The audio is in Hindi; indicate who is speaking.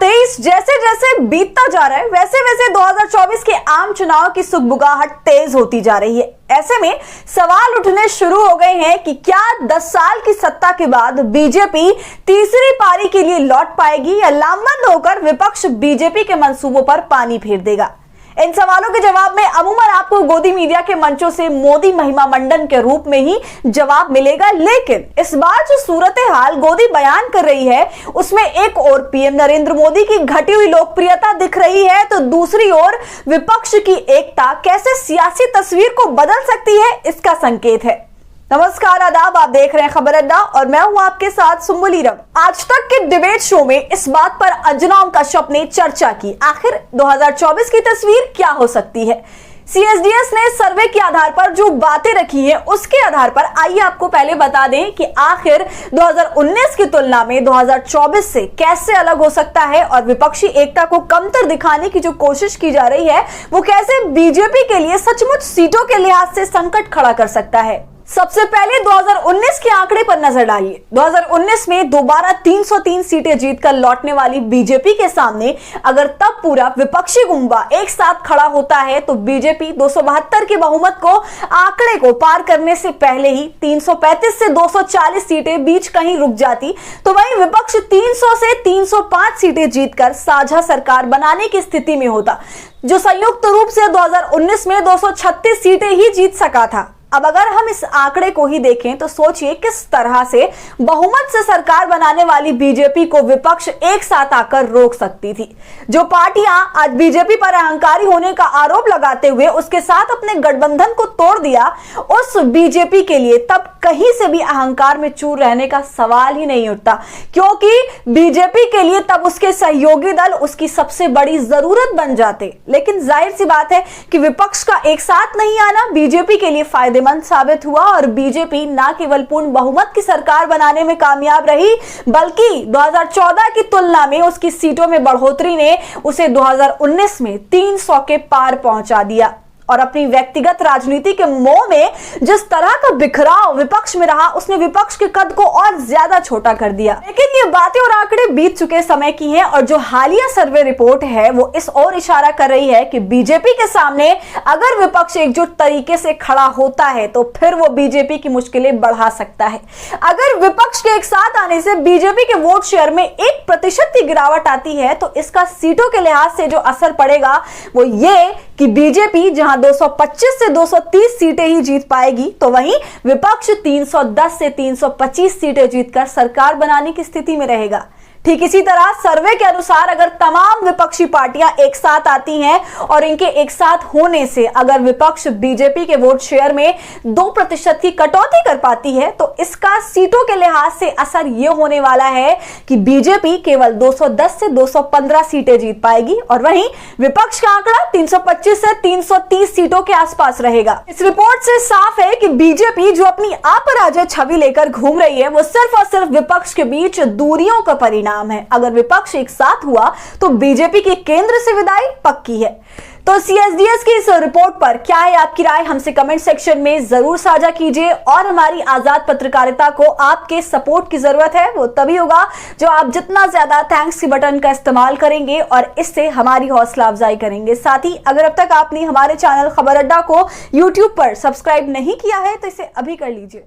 Speaker 1: 2023 जैसे जैसे बीतता जा रहा है वैसे वैसे 2024 के आम चुनाव की सुगबुगाहट तेज होती जा रही है। ऐसे में सवाल उठने शुरू हो गए हैं कि क्या 10 साल की सत्ता के बाद बीजेपी तीसरी पारी के लिए लौट पाएगी या लामबंद होकर विपक्ष बीजेपी के मंसूबों पर पानी फेर देगा। इन सवालों के जवाब में अमूमन आपको गोदी मीडिया के मंचों से मोदी महिमा मंडन के रूप में ही जवाब मिलेगा, लेकिन इस बार जो सूरत हाल गोदी बयान कर रही है उसमें एक ओर पीएम नरेंद्र मोदी की घटी हुई लोकप्रियता दिख रही है तो दूसरी ओर विपक्ष की एकता कैसे सियासी तस्वीर को बदल सकती है इसका संकेत है। नमस्कार, आदाब, आप देख रहे हैं खबर अड्डा और मैं हूं आपके साथ सुम्बुल ईरम। आज तक के डिबेट शो में इस बात पर अजनौम कश्यप ने चर्चा की, आखिर 2024 की तस्वीर क्या हो सकती है। CSDS ने सर्वे के आधार पर जो बातें रखी हैं उसके आधार पर आइए आपको पहले बता दें कि आखिर 2019 की तुलना में 2024 से कैसे अलग हो सकता है और विपक्षी एकता को कमतर दिखाने की जो कोशिश की जा रही है वो कैसे बीजेपी के लिए सचमुच सीटों के लिहाज से संकट खड़ा कर सकता है। सबसे पहले 2019 के आंकड़े पर नजर डालिए। 2019 में दोबारा 303 सीटें जीतकर लौटने वाली बीजेपी के सामने अगर तब पूरा विपक्षी गुंबा एक साथ खड़ा होता है तो बीजेपी 272 के बहुमत को आंकड़े को पार करने से पहले ही 335 से 240 सीटें बीच कहीं रुक जाती, तो वहीं विपक्ष 300 से 305 सीटें जीतकर साझा सरकार बनाने की स्थिति में होता, जो संयुक्त रूप से 2019 में 236 सीटें ही जीत सका था। अब अगर हम इस आंकड़े को ही देखें तो सोचिए किस तरह से बहुमत से सरकार बनाने वाली बीजेपी को विपक्ष एक साथ आकर रोक सकती थी। जो पार्टियां आज बीजेपी पर अहंकारी होने का आरोप लगाते हुए उसके साथ अपने गठबंधन को तोड़ दिया, उस बीजेपी के लिए तब कहीं से भी अहंकार में चूर रहने का सवाल ही नहीं उठता, क्योंकि बीजेपी के लिए तब उसके सहयोगी दल उसकी सबसे बड़ी जरूरत बन जाते। लेकिन जाहिर सी बात है कि विपक्ष का एक साथ नहीं आना बीजेपी के लिए फायदेमंद साबित हुआ और बीजेपी न केवल पूर्ण बहुमत की सरकार बनाने में कामयाब रही बल्कि 2014 की तुलना में उसकी सीटों में बढ़ोतरी ने उसे 2019 में 300 के पार पहुंचा दिया। और अपनी व्यक्तिगत राजनीति के मोह में जिस तरह का बिखराव विपक्ष में रहा उसने विपक्ष के कद को और ज्यादा छोटा कर दिया। लेकिन ये बातें और आंकड़े बीत चुके समय की हैं और जो हालिया सर्वे रिपोर्ट है वो इस ओर इशारा कर रही है कि बीजेपी के सामने अगर विपक्ष एकजुट तरीके से खड़ा होता है तो फिर वो बीजेपी की मुश्किलें बढ़ा सकता है। अगर विपक्ष के एक साथ आने से बीजेपी के वोट शेयर में 1% की गिरावट आती है तो इसका सीटों के लिहाज से जो असर पड़ेगा वो ये कि बीजेपी जहां 225 से 230 सीटें ही जीत पाएगी तो वहीं विपक्ष 310 से 325 सीटें जीतकर सरकार बनाने की स्थिति में रहेगा। ठीक इसी तरह सर्वे के अनुसार अगर तमाम विपक्षी पार्टियां एक साथ आती हैं और इनके एक साथ होने से अगर विपक्ष बीजेपी के वोट शेयर में 2% की कटौती कर पाती है तो इसका सीटों के लिहाज से असर यह होने वाला है कि बीजेपी केवल 210 से 215 सीटें जीत पाएगी और वहीं विपक्ष का आंकड़ा 325 से 330 सीटों के आसपास रहेगा। इस रिपोर्ट से साफ है कि बीजेपी जो अपनी अपराजय छवि लेकर घूम रही है वो सिर्फ और सिर्फ विपक्ष के बीच दूरियों का परिणाम है। अगर विपक्ष एक साथ हुआ तो बीजेपी की केंद्र से विदाई पक्की है। तो CSDS की इस रिपोर्ट पर क्या है आपकी राय, हमसे कमेंट सेक्शन में जरूर साझा कीजिए। और हमारी आजाद पत्रकारिता को आपके सपोर्ट की जरूरत है, वो तभी होगा जो आप जितना ज्यादा थैंक्स की बटन का इस्तेमाल करेंगे और इससे हमारी हौसला अफजाई करेंगे। साथ ही अगर अब तक आपने हमारे चैनल खबर अड्डा को YouTube पर सब्सक्राइब नहीं किया है तो इसे अभी कर लीजिए।